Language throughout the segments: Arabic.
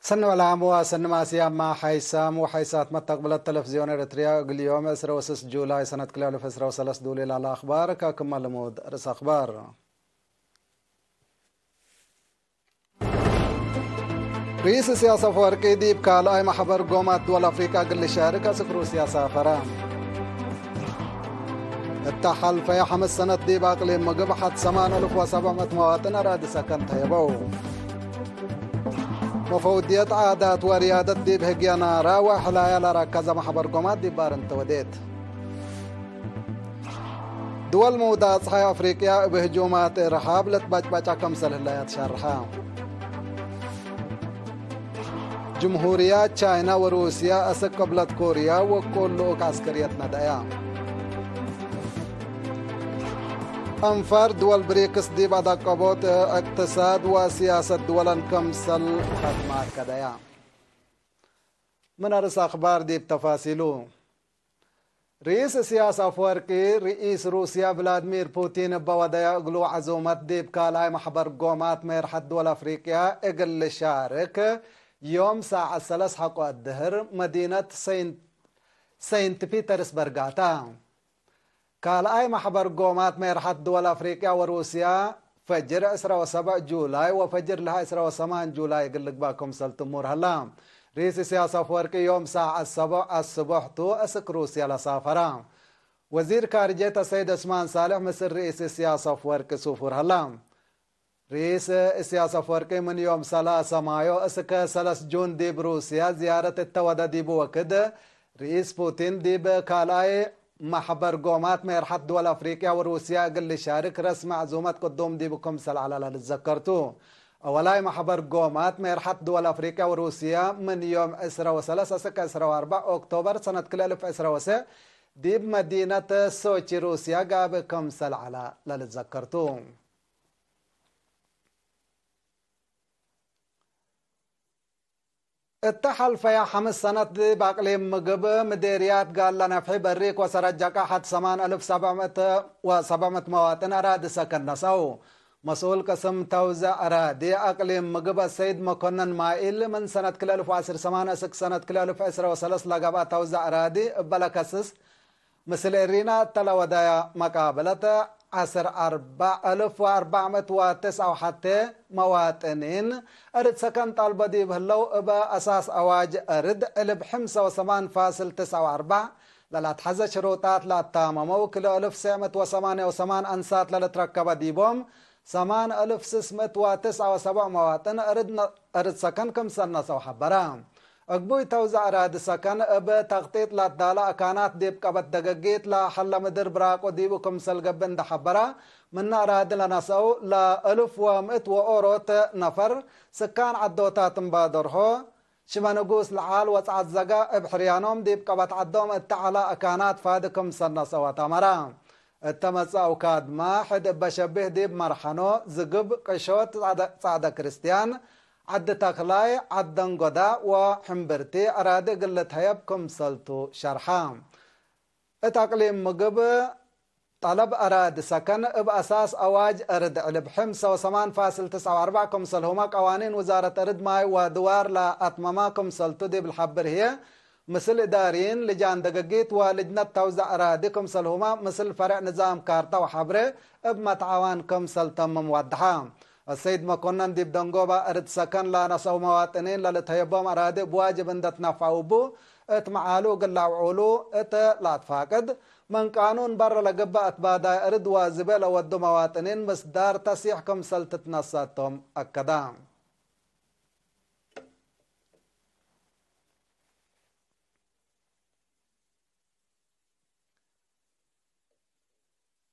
سن والعام وسن ما سيام مع حيسام وحيسات متقبل التلفزيون الاريتريا اليوم 6 جولاي سنة 2013 دولي على أخبار ككمل مود رس أخبار. رئيس سياسة فوركي ديب كالاي محبر قومات دول أفريقيا قل شاركة سكرو سياسة فرام التحل في 5 سنة ديب أقليم مقبحة 8700 مواطن أراد سكن تيبو مفوديات عادات وريادة ديب هجيانا راوح لا يلا ركز محبر قومات ديب بارنت وديت دول مودات صحي أفريقيا بهجومات إرهاب لتبجبجا كمسل هلايات شرحا جمهوريات تشاينا وروسيا أسقبلت كوريا وكل عسكريتنا دايا أنفار دول بريكس دي بعد قبوت اقتصاد وسياسة دولا كمسل خدمات كدايا من أرس أخبار دي بتفاصيله رئيس سياسة أفوركي رئيس روسيا فلاديمير بوتين بودايا اقلو عزومات ديب كالاي محبر قومات ميرحد دول أفريقيا اقل شارك يوم ساعة 3 حقو الظهر مدينة سينت بيترسبرغاتا كالاي محبر قومات ميرحت دول أفريقيا وروسيا فجر 7 جولاي وفجر لها 8 جولاي قلق باكم سلتمور هلام رئيس سياسة فوركي يوم ساعة 7 الصبح تو أسك روسيا لسافرا وزير خارجية السيد عثمان صالح مصر رئيس سياسة فوركي سوفور هلام رئيس السياسة فوركي من يوم 3 مايو اسك 3 جون دي بروسيا زيارة التودة دي بوكد رئيس بوتين دي بكالاي محبر قومات ميرحت دول أفريقيا وروسيا قل شارك رسم عزومات قدوم دي بكمسل على لتذكرتو أولاي محبر قومات ميرحت دول أفريقيا وروسيا من يوم 3 اسك 4 أكتوبر سنة 2010 دي بمدينة سوتشي روسيا قاب كمسل على لتذكرتو التحل في 5 سنة باقليم مقب مديريات قال لنا في بريك وسرجك حد 8700 مواطن أراد سكن نسو مسؤول قسم توزع أرادي أقليم مقب السيد مكنن مائل من سنة 2010 سنة 2013 لقبا توزع أرادي بلكسس مثل إرينا تلودايا مقابلة 10409 حتى مواطنين أرد سكن طالبة دي بهلو أبا أساس أواج أرد ألب 5.9 للا تحزة شروطات لا تاممو كيلو 1988 أنسات للا تركب ديبوم 8609 مواطن أرد سكن كم سنة سو حبرام أقبوي توزع راد سكن أب تغطيت لا دالا كانت ديب قبت دقاقيت لا حل مدر براقو ديبو كم سلقبن دحبرا من راد لنا سو لا 1100 نفر سكان عدوتات مبادرهو شمانقوس العال وصعد زقا بحريانهم ديب قبت عدوم التعالى كانت فادكم سنة سوا تمرا التمساو كاد ما حد بشبه ديب مرحنو زقب قشوت صعد كريستيان عد تقلاي عدن قدا وحمبرتي أراد قلت هيبكم سلطو شرحام اتقليم مقب طلب أراد سكن بأساس أواج أرد علب 5.9 كم سلهما قوانين وزارة أرد ماي ودوار لا أتمماكم سلطو دي بالحبر هي مثل إداريين لجان دقاقيت ولجنة توزع أرادكم سلهما مثل فرع نظام كارتا وحبره بمتعوان كم سلطم موضحام السيد مكنن ديب دنقوبا أرد سكن لا نسو مواطنين للتهيبهم أرادي بواجب اندت نفعوبو اتمعالو قلعولو ات لا تفاقد من قانون بر لقبا اتبادا أرد واجبه لودو مواطنين مصدار تسيح كم سلطت نساتهم أكدام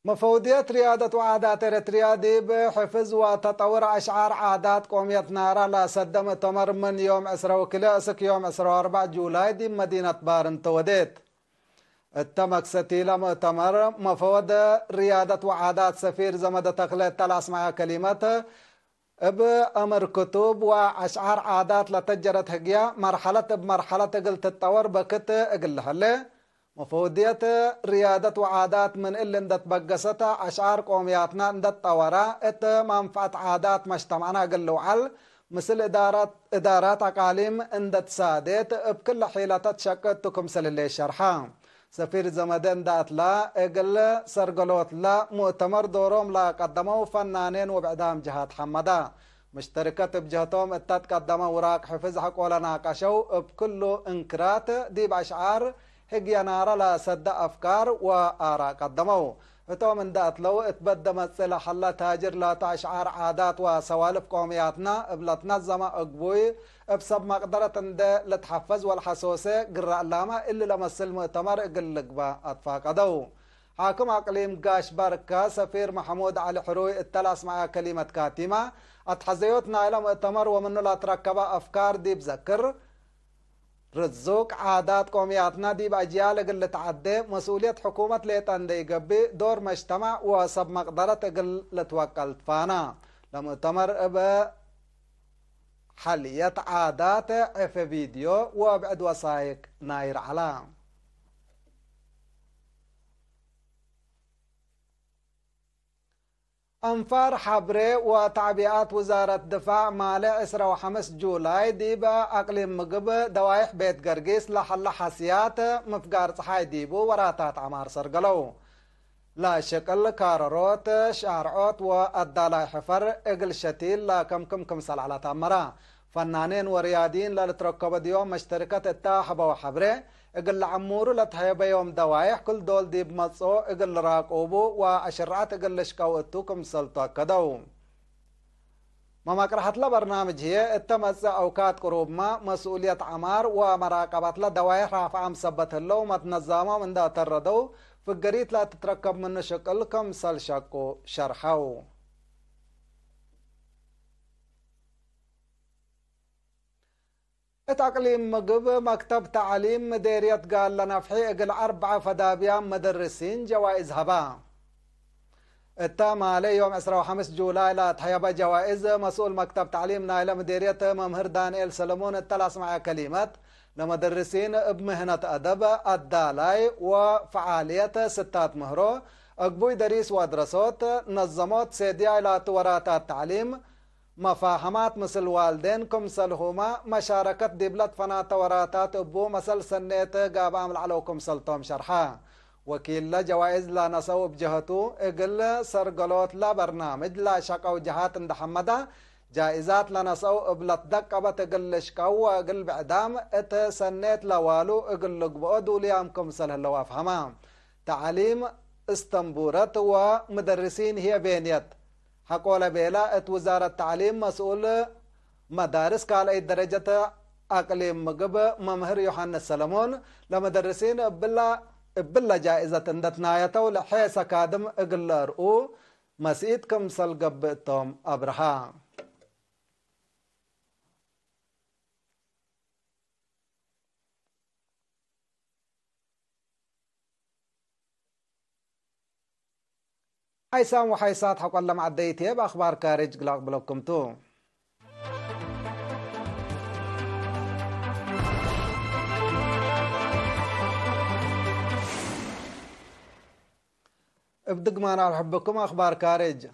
مفودية ريادة وعادات إريتريا دي بحفظ وتطور أشعار عادات قومية نارا لا سدم تمر من يوم 10 وكلاسك يوم 4 جولاي دي مدينة بارنت وديت التمك ستيلة مؤتمر مفود ريادة وعادات سفير زمد تخليت تلاس مع كلمات بأمر كتب وأشعار عادات لتجرت هجيا مرحلة بمرحلة قلت التطور بكت اقلها ليه مفودية ريادة وعادات من اللي اندت بقستا أشعار قومياتنا اندت طورا ات منفعة عادات مجتمعنا قلوا عل مثل إدارات أقاليم اندت سادت بكل حيلات شكتكم سللي شرحان سفير زمدان دات لا اقل سرقلوت لا مؤتمر دوروم لا قدموا فنانين وبعدام جهات حمدا مشتركات بجهتهم قدموا وراق حفظ حق ولا ناقشوا بكل انكرات ديب أشعار هجي نارا لا سد أفكار وآراء قدموا فتو من دات لو اتبدمت سلا حلا تاجر لا تشعار عادات وسوالف قومياتنا بلتنظم اقبوي بسب مقدرة اند لتحفز والحسوسة قراء لاما اللي لمسل مؤتمر اقلقبا اتفاقدو حاكم اقليم قاش بركة سفير محمود علي حروي التلاس مع كلمة كاتمة اتحزيوتنا الى مؤتمر ومنه لا تركب افكار دي بذكر رزوق عادات قومياتنا دي بأجيال قل تعدي مسؤولية حكومة ليتان دي قبي دور مجتمع وسب مقدرة قل توكلت فانا لمؤتمر حلية عادات في فيديو وبعد وثائق ناير علام أنفار حبري وتعبئات وزارة الدفاع مالي 25 جولاي ديبا أقليم مقب دوايح بيت قرقيس لحل حسيات مفقار صحاي ديبو وراتات عمار سرقلو لا شكل كاروت شارعوت والدالاي حفر اقل شتيل لا كم على تامرا فنانين وريادين لا لتركب ديوم مشتركة التاحبة وحبري اقل عمورو لتهيب يوم دوايح كل دول ديب مصو اقل راقوبو واشرعات اقل شكاوتوكم سلطة كدو ما مقرحت له برنامج هي التمسع اوقات قروب ما مسؤولية عمار ومراقبات له دوايح رافعة مثبت له ومتنظمة من دا تردو فقريت لا تتركب من شكلكم سل شكو شرحو اتقليم مقب مكتب تعليم مديرية قال لنا في اقل 4 فدابيان مدرسين جوائز هبا التام عليه يوم 25 جولاي لا تحيبا جوائز مسؤول مكتب تعليم نايلة مديرية ممهر دانيال سلمون التلاس مع كلمات لمدرسين بمهنة أدب الدالاي وفعالية ستات مهرو أقبوي دريس ودرسوت نظموت سيديا إلى تورات التعليم مفاهمات مثل والدين كمسلهما مشاركة دبلت فنا توراتات أبو مثل سنيت قابام العلوكم سلطوم شرحا وكيل لا جوائز لا نسو بجهتو اقل سرقلوت لا برنامج لا شقو جهات اندحمدا جائزات لنسو ابلت دقبة اقل شقو واقل بعدام ات سنيت لوالو اقل لقبو دوليامكم سله لو افهمام تعليم استنبورت ومدرسين هي بينيت حقول بيلا ات وزارة التعليم مسؤول مدارس قال اي درجة اقليم مقب ممهر يوحنا سلمون لمدرسين بلا جائزة اندتنايته لحيث كادم اقلر او مسيدكم سلقبتهم ابرهام حيسام وحيسات حقول لما عديتي باخبار كارج قلاق بلوكم تو ابدق ما نحبكم اخبار كارج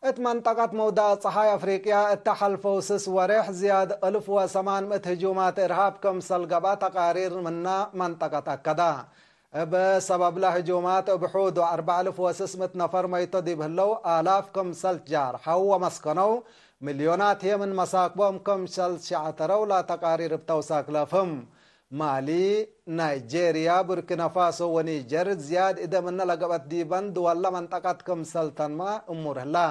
ات منطقة موضع صحايا افريقيا التحل فوسس وريح زياد 1800 هجومات ارهاب كم سلقبا تقارير منا منطقة اكدا بسبب له هجومات بحود 4600 نفر ميتدي بهلو آلاف كم سلت جار حو مسكنو مليونات هي من مساكبهم كم سلت شعترو لا تقارير بتوساك لفهم مالي نيجيريا بوركينا فاسو ونيجر زياد إذا من لقبت ديبند ولا منطقة كم سلطان ما أمور لا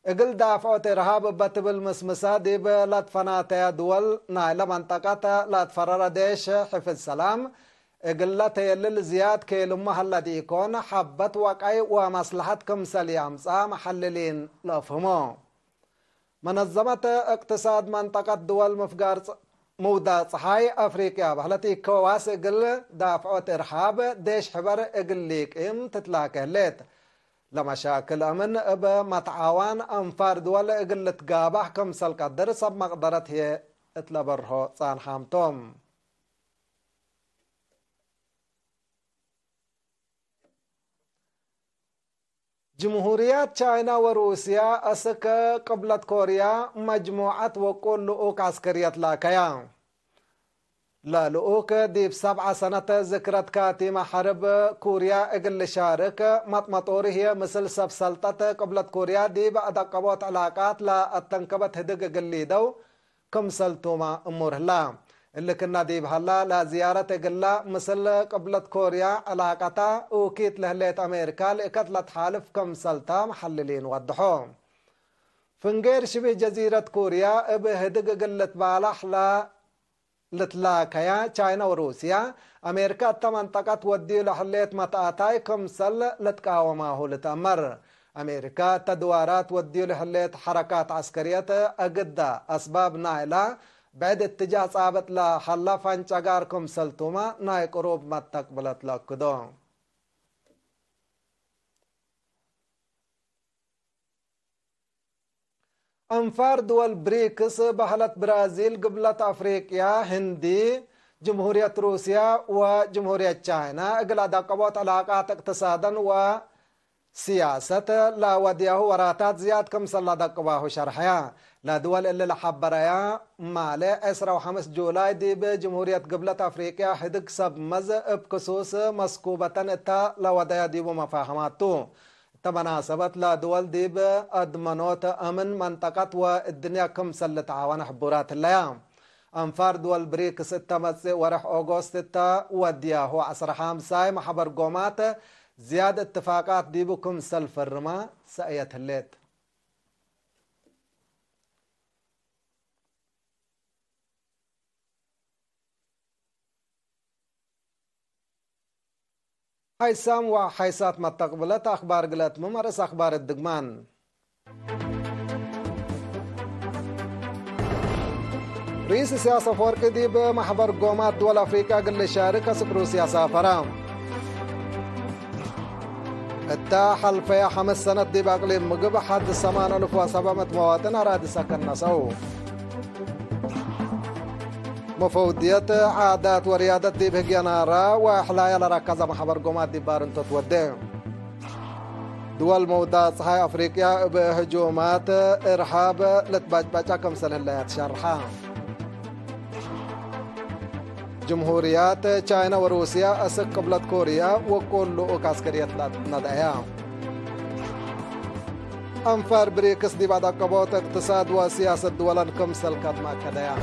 اقل دافعوت إرهاب بتبل مسمسا ديب لا تفناتا دول نايلا منطقة لا تفرر ديش حفظ سلام اقل تيلل زياد كيلما هلا ديكون حبت وقعي ومصلحتكم سليام محللين لفهمو منظمة اقتصاد منطقة دول مفقار موضع صحاي افريقيا بحلتي كواس اقل دافعوت ارحاب ديش حبر اقل ليك تتلاقى ليت لمشاكل امن ابا متعاون انفار دول اقل تقابح كم سالقدر سب مقدرت هي اتلبرهو صان حامتوم جمهوريات تشاينا وروسيا أسك قبلة كوريا مجموعة وكل لؤوك عسكرية لاكيا لا لؤوك ديب 7 سنة ذكرت كاتيمة حرب كوريا اقل شارك مطمطوري هي مثل سب سلطة قبلة كوريا ديب أدقبوت علاقات لا التنكبت هدق قليدو كم سلطوما أمور لا اللي كنا ديب هلا لا زيارة قلا مثل قبلة كوريا علاقتا وكيت لهليت أمريكا لإكتلت حالف كم سلطة محللين وضحوهم فنغير شبه جزيرة كوريا بهدق قلت بالح لا لتلاكيا تشاينا وروسيا أمريكا منطقة ودي لحليت متاتاي كم سل لتقاوماه لتأمر أمريكا تدوارات ودي لحليت حركات عسكرية أقدا أسباب نايلة بعد اتجاه صابت لحلا فانشاقاركم سلطوما ناي قروب ما تقبلت لكدو أنفار دول بريكس بحلت برازيل قبلت أفريقيا هندي جمهورية روسيا وجمهورية تشاينا اقلا دقبوت علاقات اقتصادا وسياسة لا وديه وراتات زياد كم صلى دقباه شرحيا لا دول اللي لحبريا مالي 5 جولاي دي بجمهورية قبلة أفريقيا حدق سب مز بكسوس مسكوبة اتا لا وديه دي بمفاهماتو تمناسبت لا دول دي بأدمنوت أمن منطقة والدنيا كم سل تعاون حبورات الليام أنفار دول بريك 6 ورح أغسطس 6 ودياهو 10 5 محبر قومات زيادة اتفاقات دي بكم سلف الرما سأية الليت حيسام وحيسات متقبلت أخبار قلت ممارس أخبار الدقمان رئيس سياسة فورك دي بمحبر قومات دول أفريقيا قل شارك سكرو سياسة فرام التا حلفيا 5 سنة دي باقليم مقب حد 8700 مواطن أراد سكن نسو مفودية عادات وريادة دي بهجيانارا وإحلايا لركز محبر قومات دي بارن تتودي دول مودا صحي أفريقيا بهجومات إرحاب لتباجباجا كم سنة اللي يتشرحا جمهوريات تشاينا وروسيا أسك قبلت كوريا وكل لؤوك عسكرية ندعيا أنفار بريكس دي بعد قبوت اقتصاد وسياسة دولا كم سلكات ما كدايا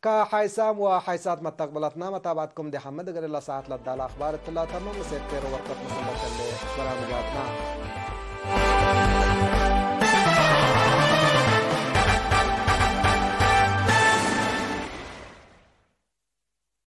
كحيسام وحيسات متقبلتنا متابعتكم دي حمد غير الله ساعات لدى الأخبار الثلاثة من مسيكير وقت مسلسل برامجاتنا